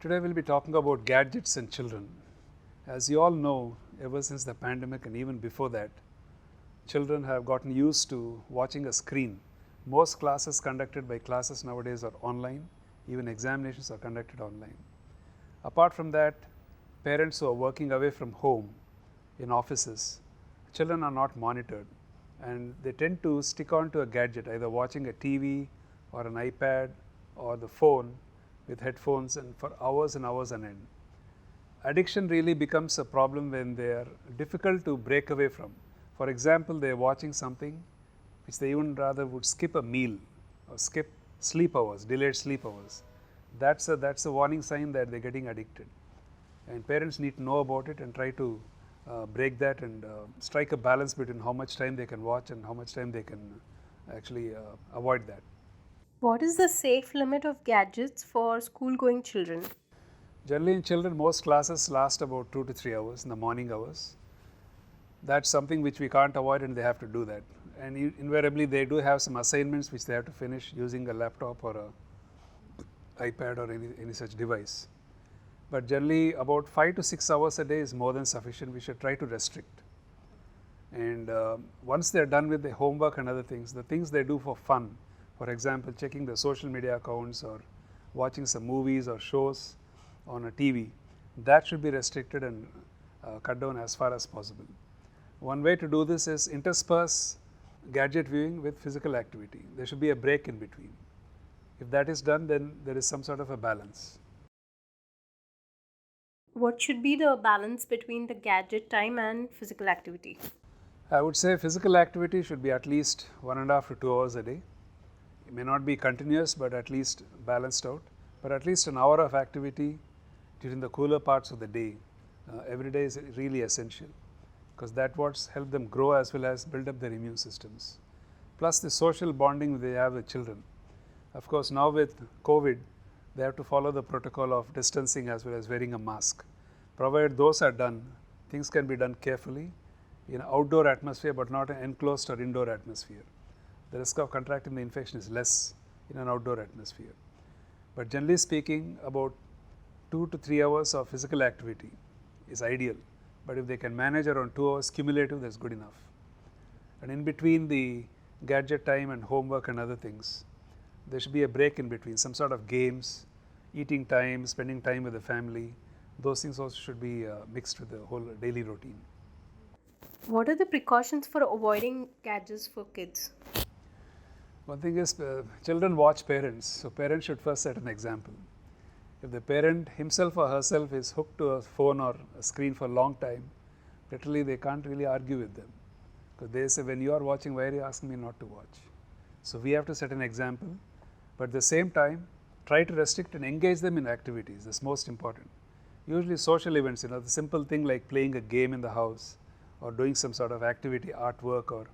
Today we will be talking about gadgets and children. As you all know, ever since the pandemic and even before that, children have gotten used to watching a screen. Most classes conducted by classes nowadays are online, even examinations are conducted online. Apart from that, parents who are working away from home in offices, children are not monitored and they tend to stick on to a gadget, either watching a TV or an iPad or the phone with headphones and for hours and hours on end. Addiction really becomes a problem when they are difficult to break away from. For example, they are watching something which they even rather would skip a meal or skip sleep hours, delayed sleep hours. That's a warning sign that they are getting addicted. And parents need to know about it and try to break that and strike a balance between how much time they can watch and how much time they can actually avoid that. What is the safe limit of gadgets for school going children? Generally in children, most classes last about 2 to 3 hours in the morning hours. That's something which we can't avoid and they have to do that. And invariably they do have some assignments which they have to finish using a laptop or a iPad or any such device. But generally about 5 to 6 hours a day is more than sufficient. We should try to restrict. And once they are done with the homework and other things, the things they do for fun, for example, checking the social media accounts or watching some movies or shows on a TV, that should be restricted and cut down as far as possible. One way to do this is intersperse gadget viewing with physical activity. There should be a break in between. If that is done, then there is some sort of a balance. What should be the balance between the gadget time and physical activity? I would say physical activity should be at least 1.5 to 2 hours a day. It may not be continuous, but at least balanced out. But at least an hour of activity during the cooler parts of the day, every day is really essential, because that what's help them grow as well as build up their immune systems. Plus the social bonding they have with children. Of course, now with COVID, they have to follow the protocol of distancing as well as wearing a mask. Provided those are done, things can be done carefully in an outdoor atmosphere but not an enclosed or indoor atmosphere. The risk of contracting the infection is less in an outdoor atmosphere. But generally speaking, about 2 to 3 hours of physical activity is ideal. But if they can manage around 2 hours cumulative, that's good enough. And in between the gadget time and homework and other things, there should be a break in between, some sort of games, eating time, spending time with the family. Those things also should be mixed with the whole daily routine. What are the precautions for avoiding gadgets for kids? One thing is children watch parents, so parents should first set an example. If the parent himself or herself is hooked to a phone or a screen for a long time, literally they can't really argue with them, because they say, when you are watching, why are you asking me not to watch? So we have to set an example, but at the same time try to restrict and engage them in activities. That's most important. Usually social events, the simple thing like playing a game in the house or doing some sort of activity, artwork or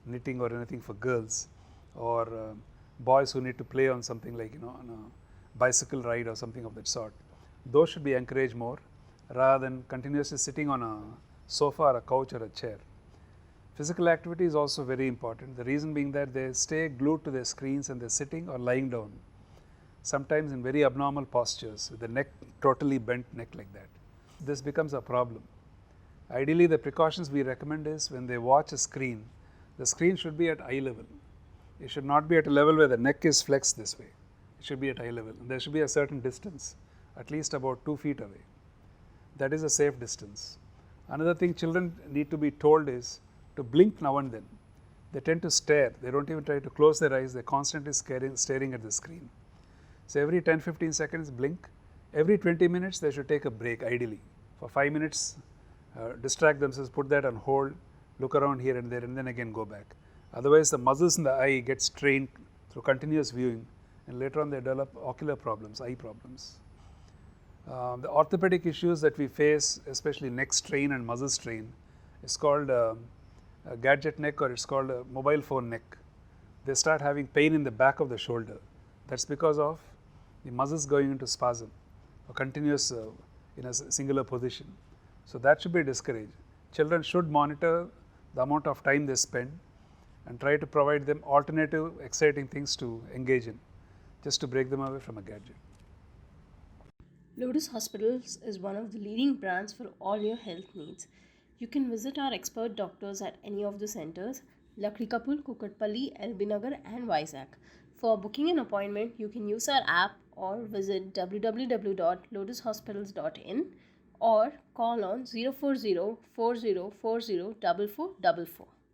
knitting or anything for girls, or boys who need to play on something like on a bicycle ride or something of that sort. Those should be encouraged more rather than continuously sitting on a sofa or a couch or a chair. Physical activity is also very important. The reason being that they stay glued to their screens and they're sitting or lying down, sometimes in very abnormal postures with the neck totally bent neck like that. This becomes a problem. Ideally, the precautions we recommend is when they watch a screen, the screen should be at eye level. It should not be at a level where the neck is flexed this way. It should be at eye level. There should be a certain distance, at least about 2 feet away. That is a safe distance. Another thing children need to be told is to blink now and then. They tend to stare. They don't even try to close their eyes. They're constantly staring at the screen. So every 10-15 seconds blink. Every 20 minutes they should take a break ideally. For 5 minutes distract themselves, put that on hold, look around here and there and then again go back. Otherwise the muscles in the eye get strained through continuous viewing and later on they develop ocular problems, eye problems. The orthopedic issues that we face, especially neck strain and muscle strain, is called a gadget neck, or it's called a mobile phone neck. They start having pain in the back of the shoulder. That's because of the muscles going into spasm or continuous in a singular position. So that should be discouraged. Children should monitor the amount of time they spend and try to provide them alternative exciting things to engage in, just to break them away from a gadget. Lotus Hospitals is one of the leading brands for all your health needs. You can visit our expert doctors at any of the centers, Lakdi, Kukatpally, Nagar and Vizag. For booking an appointment, you can use our app or visit www.lotushospitals.in or call on 040 4040 4444.